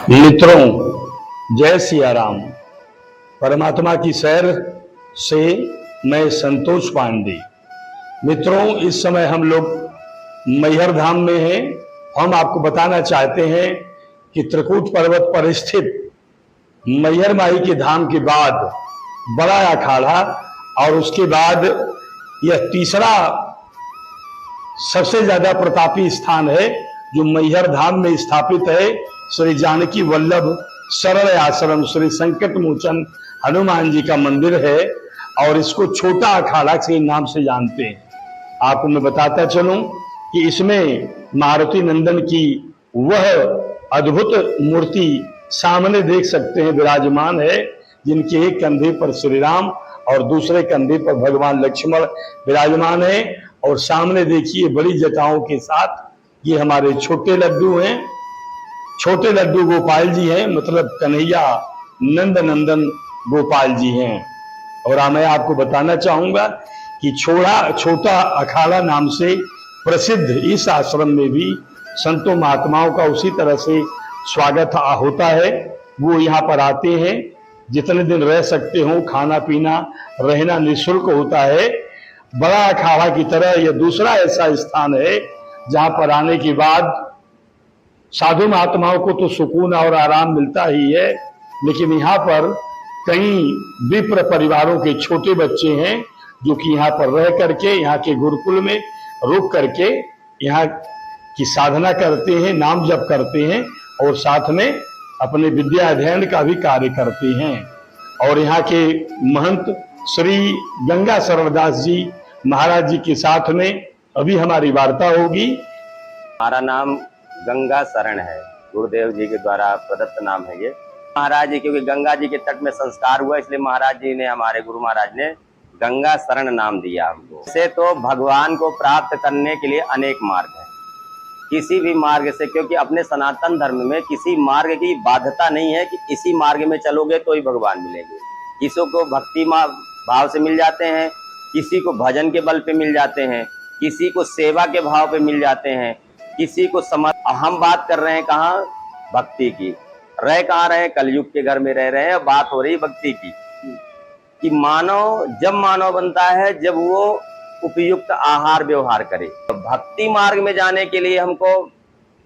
मित्रों, जय सिया राम। परमात्मा की सैर से मैं संतोष पांडे। मित्रों, इस समय हम लोग मैहर धाम में हैं। हम आपको बताना चाहते हैं कि त्रिकूट पर्वत पर स्थित मैहर माई के धाम के बाद बड़ा अखाड़ा और उसके बाद यह तीसरा सबसे ज्यादा प्रतापी स्थान है जो मैहर धाम में स्थापित है। श्री जानकी वल्लभ शरण आश्रम श्री संकट मोचन हनुमान जी का मंदिर है और इसको छोटा अखाड़ा के नाम से जानते हैं। आपको मैं बताता चलूं कि इसमें मारुति नंदन की वह अद्भुत मूर्ति सामने देख सकते हैं विराजमान है, जिनके एक कंधे पर श्री राम और दूसरे कंधे पर भगवान लक्ष्मण विराजमान है। और सामने देखिए बड़ी जटाओं के साथ ये हमारे छोटे लड्डू हैं। छोटे लड्डू गोपाल जी हैं, मतलब कन्हैया नंद नंदन गोपाल जी हैं। और मैं आपको बताना चाहूंगा कि छोटा अखाड़ा नाम से प्रसिद्ध इस आश्रम में भी संतों महात्माओं का उसी तरह से स्वागत होता है। वो यहाँ पर आते हैं, जितने दिन रह सकते हो, खाना पीना रहना निःशुल्क होता है। बड़ा अखाड़ा की तरह यह दूसरा ऐसा स्थान है जहां पर आने के बाद साधु महात्माओं को तो सुकून और आराम मिलता ही है, लेकिन यहाँ पर कई विप्र परिवारों के छोटे बच्चे हैं जो कि यहाँ पर रह करके यहाँ के गुरुकुल में रुक करके यहाँ की साधना करते हैं, नाम जप करते हैं और साथ में अपने विद्या अध्ययन का भी कार्य करते हैं। और यहाँ के महंत श्री गंगा शरणदास जी महाराज जी के साथ में अभी हमारी वार्ता होगी। हमारा नाम गंगा शरण है, गुरुदेव जी के द्वारा प्रदत्त नाम है ये। महाराज जी, क्योंकि गंगा जी के तट में संस्कार हुआ, इसलिए महाराज जी ने, हमारे गुरु महाराज ने गंगा शरण नाम दिया हमको। से तो भगवान को प्राप्त करने के लिए अनेक मार्ग हैं, किसी भी मार्ग से, क्योंकि अपने सनातन धर्म में किसी मार्ग की बाध्यता नहीं है कि इसी मार्ग में चलोगे तो ही भगवान मिलेंगे। किसी को भक्ति भाव से मिल जाते हैं, किसी को भजन के बल पे मिल जाते हैं, किसी को सेवा के भाव पे मिल जाते हैं, किसी को हम बात कर रहे हैं कहाँ भक्ति की, रह कहाँ रहे, कलयुग के घर में रह रहे हैं। बात हो रही भक्ति की कि मानव जब मानव बनता है जब वो उपयुक्त आहार व्यवहार करे। तो भक्ति मार्ग में जाने के लिए हमको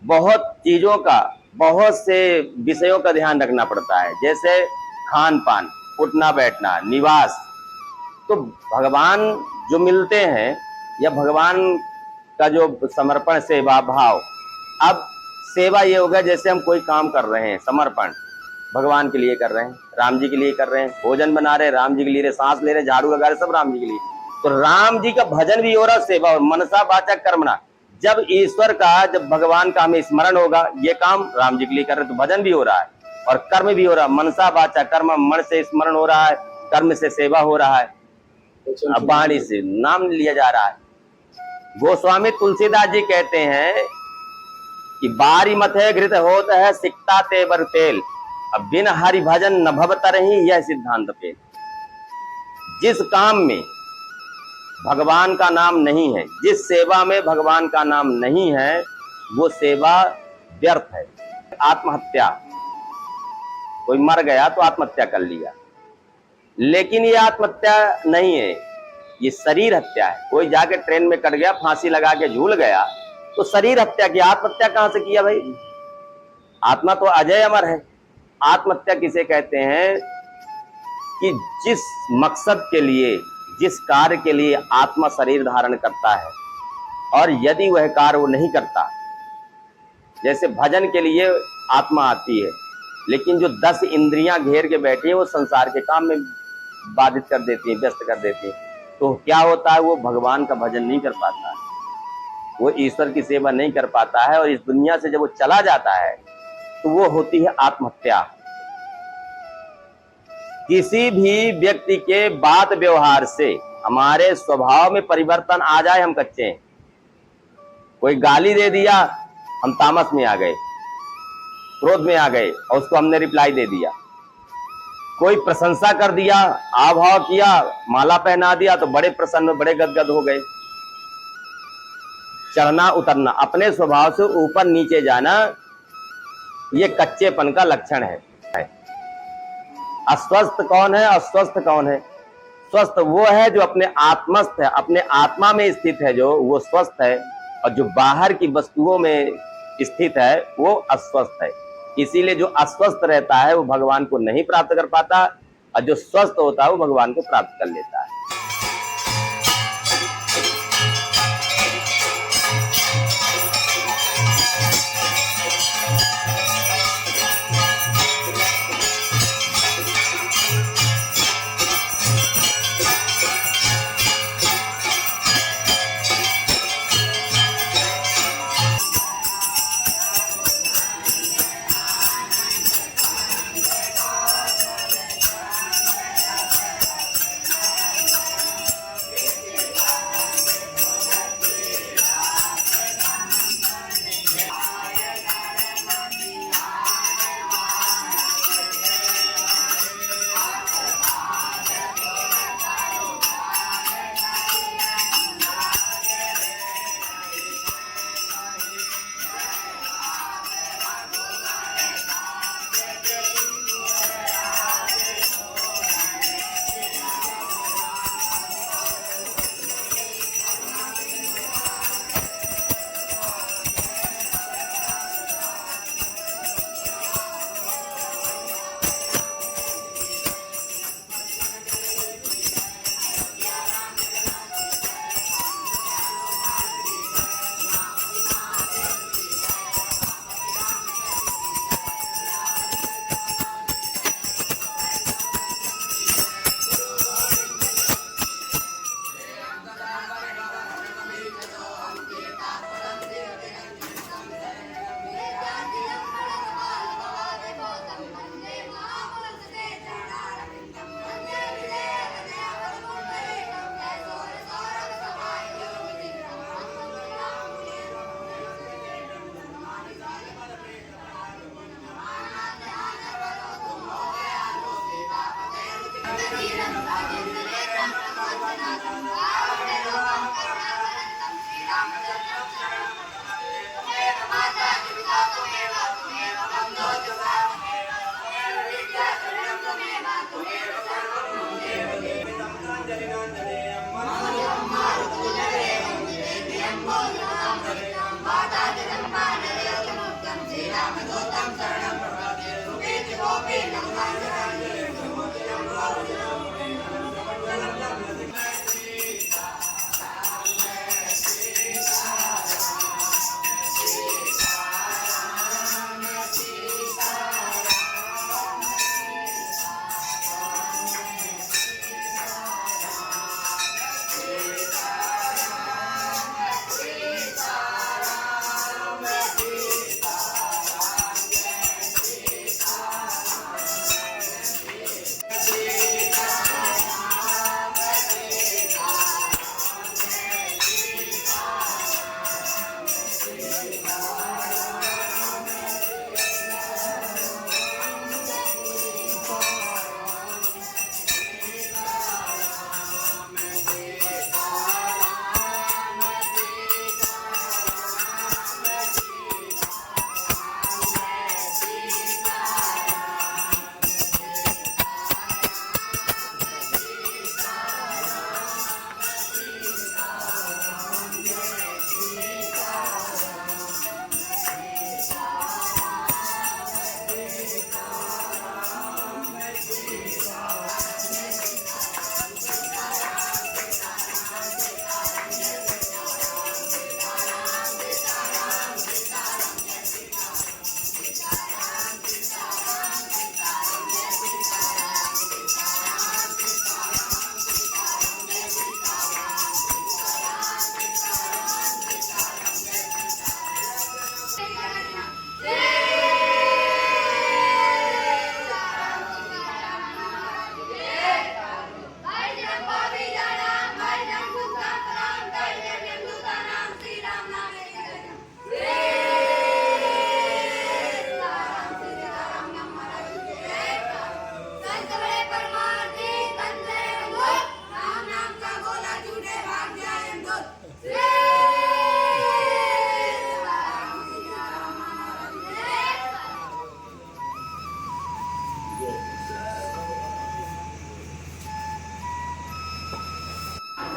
बहुत चीजों का, बहुत से विषयों का ध्यान रखना पड़ता है, जैसे खान पान, उठना बैठना, निवास। तो भगवान जो मिलते हैं या भगवान का जो समर्पण सेवा भाव, अब सेवा ये होगा जैसे हम कोई काम कर रहे हैं, समर्पण भगवान के लिए कर रहे हैं, राम जी के लिए कर रहे हैं, भोजन बना रहे राम जी के लिए, सांस ले रहे, झाड़ू लगा रहे, सब राम जी के लिए। तो राम जी का भजन भी हो रहा, सेवा और मनसा वाचा कर्मणा। जब ईश्वर का, जब भगवान का हमें स्मरण होगा, ये काम राम जी के लिए कर रहे, तो भजन भी हो रहा है और कर्म भी हो रहा है। मनसा वाचा कर्म, मन से स्मरण हो रहा है, कर्म से सेवा हो रहा है, अब वाणी से नाम लिया जा रहा है। गोस्वामी तुलसीदास जी कहते हैं कि बारी मत है घृत होत है सिकता तेवर तेल, अब बिन हरि भजन न भवतर ही, यह सिद्धांत पे। जिस काम में भगवान का नाम नहीं है, जिस सेवा में भगवान का नाम नहीं है, वो सेवा व्यर्थ है। आत्महत्या, कोई मर गया तो आत्महत्या कर लिया, लेकिन ये आत्महत्या नहीं है, ये शरीर हत्या है। कोई जाके ट्रेन में कट गया, फांसी लगा के झूल गया, तो शरीर हत्या की। आत्महत्या कहां से किया भाई? आत्मा तो अजय अमर है। आत्महत्या किसे कहते हैं कि जिस मकसद के लिए, जिस कार्य के लिए आत्मा शरीर धारण करता है और यदि वह कार्य वो नहीं करता, जैसे भजन के लिए आत्मा आती है, लेकिन जो 10 इंद्रियां घेर के बैठी हैं वो संसार के काम में बाधित कर देती हैं, व्यस्त कर देती हैं। तो क्या होता है, वो भगवान का भजन नहीं कर पाता है, वो ईश्वर की सेवा नहीं कर पाता है, और इस दुनिया से जब वो चला जाता है तो वो होती है आत्महत्या। किसी भी व्यक्ति के बात व्यवहार से हमारे स्वभाव में परिवर्तन आ जाए, हम कच्चे हैं। कोई गाली दे दिया, हम तामस में आ गए, क्रोध में आ गए और उसको हमने रिप्लाई दे दिया। कोई प्रशंसा कर दिया, आभाव किया, माला पहना दिया, तो बड़े प्रसन्न, बड़े गदगद हो गए। चढ़ना उतरना, अपने स्वभाव से ऊपर नीचे जाना, ये कच्चेपन का लक्षण है। अस्वस्थ कौन है? अस्वस्थ कौन है? स्वस्थ वो है जो अपने आत्मस्थ है, अपने आत्मा में स्थित है, जो वो स्वस्थ है। और जो बाहर की वस्तुओं में स्थित है वो अस्वस्थ है। इसीलिए जो अस्वस्थ रहता है वो भगवान को नहीं प्राप्त कर पाता, और जो स्वस्थ होता है वो भगवान को प्राप्त कर लेता है।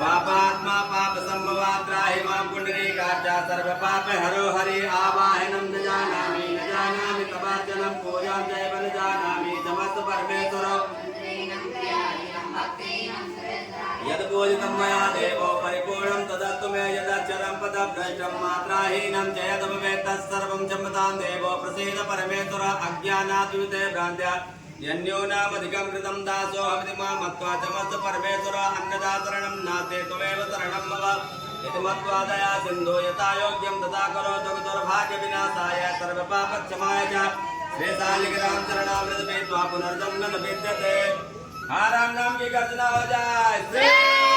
पापात्मा पाप संभवात्राहि मां पुण्डरीकाचा सर्व पाप हरो हरि आवाहनं न जानामि तवार्चनं पूजां चैव न जानामि समस्त परमेश्वर यद्पूजितं मया देवो परिपूर्णं तदस्तु मे यदक्षरं पदभ्रष्टं मात्राहीनं च यद्भवेत् तत्सर्वं क्षमतां देवो प्रसीद परमेश्वर अज्ञानात् विदे भ्रान्त्या यन्यूनामधिकं कृतं दासोऽहमिति मां मत्वा समस्त परमेश्वर अन्नदातरणं नास्ति त्वमेव शरणं मम इति मत्वा दया सिन्धो यथा योग्यं तथा करोतु दुर्भाग्यविनाशाय सर्वपापक्षमाय च श्रीशालिग्राम चरणामृत पीत्वा पुनर्जन्म न विद्यते आराम नाम की गर्जना हो जाए।